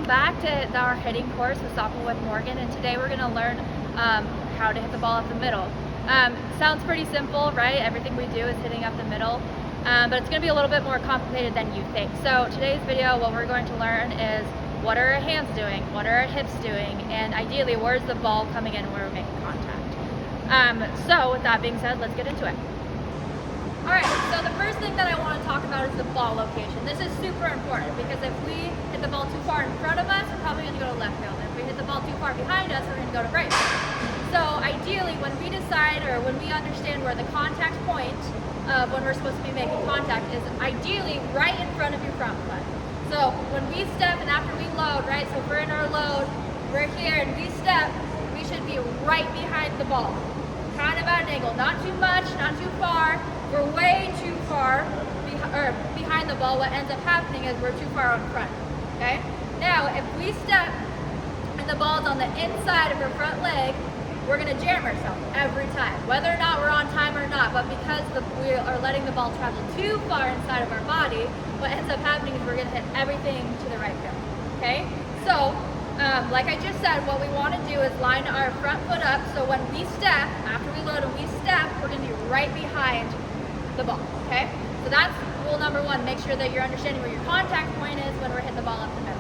back to our hitting course with Soccer with Morgan, and today we're going to learn how to hit the ball up the middle. Sounds pretty simple, right? Everything we do is hitting up the middle, but it's going to be a little bit more complicated than you think. So today's video, what we're going to learn is what are our hands doing, what are our hips doing, and ideally where's the ball coming in where we're making contact. So with that being said, let's get into it. Alright, so the first thing that I want to talk about is the ball location. This is super important because if we hit the ball too far in front of us, we're probably going to go to left field. If we hit the ball too far behind us, we're going to go to right field. So ideally, when we decide or when we understand where the contact point of when we're supposed to be making contact is ideally right in front of your front foot. So when we step and after we load, right, so if we're in our load, we're here and we step, we should be right behind the ball. Kind of at an angle, not too much, not too far. We're way too far behind the ball. What ends up happening is we're too far on front, okay? Now, if we step and the ball's on the inside of our front leg, we're gonna jam ourselves every time, whether or not we're on time or not, but because we are letting the ball travel too far inside of our body, what ends up happening is we're gonna hit everything to the right field, okay? So, like I just said, what we wanna do is line our front foot up, so when we step, after we load and we step, we're gonna be right behind the ball, okay? So that's rule number one. Make sure that you're understanding where your contact point is when we're hitting the ball up the middle.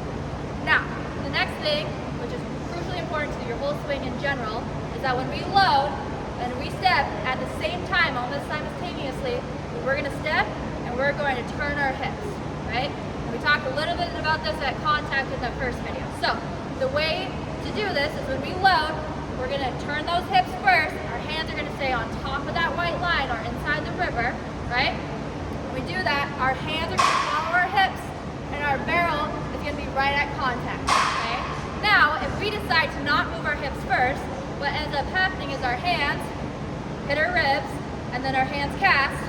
Now, the next thing, which is crucially important to your whole swing in general, is that when we load and we step at the same time, almost simultaneously, we're gonna step and we're going to turn our hips, right? And we talked a little bit about this at contact in the first video. So the way to do this is when we load, we're gonna turn those hips first. Our hands are gonna stay on top of that white line or inside the river, right? When we do that, our hands are gonna follow our hips and our barrel is gonna be right at contact, okay? Now, if we decide to not move our hips first, what ends up happening is our hands hit our ribs and then our hands cast.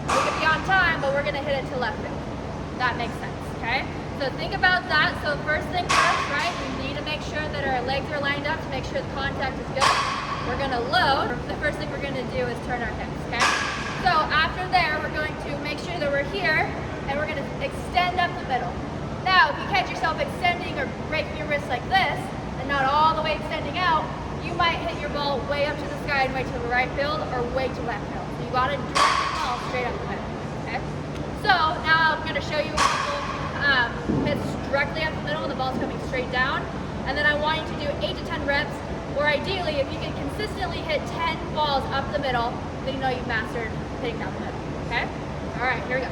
We could be on time, but we're gonna hit it to left field. That makes sense, okay? So think about that. So first thing first, right? We need to make sure that our legs are lined up to make sure the contact is good. We're gonna load. The first thing we're gonna do is turn our hips, okay? So after there, we're going to make sure that we're here and we're gonna extend up the middle. Now, if you catch yourself extending or breaking your wrist like this and not all the way extending out, you might hit your ball way up to the sky and way to the right field or way to left field. So you gotta direct the ball straight up the middle, okay? So now I'm gonna show you a couple hits directly up the middle and the ball's coming straight down. And then I want you to do 8 to 10 reps, or ideally, if you can consistently hit 10 balls up the middle, then you know you've mastered hitting down the middle, okay? All right, here we go.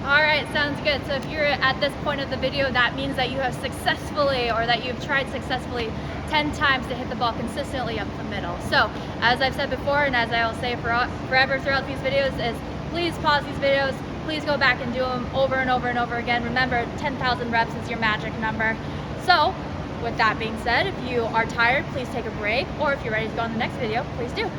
All right, sounds good. So if you're at this point of the video, that means that you have successfully, or that you've tried successfully 10 times to hit the ball consistently up the middle. So as I've said before, and as I will say forever throughout these videos, is please pause these videos, please go back and do them over and over and over again. Remember, 10,000 reps is your magic number. So with that being said, if you are tired, please take a break, or if you're ready to go on the next video, please do.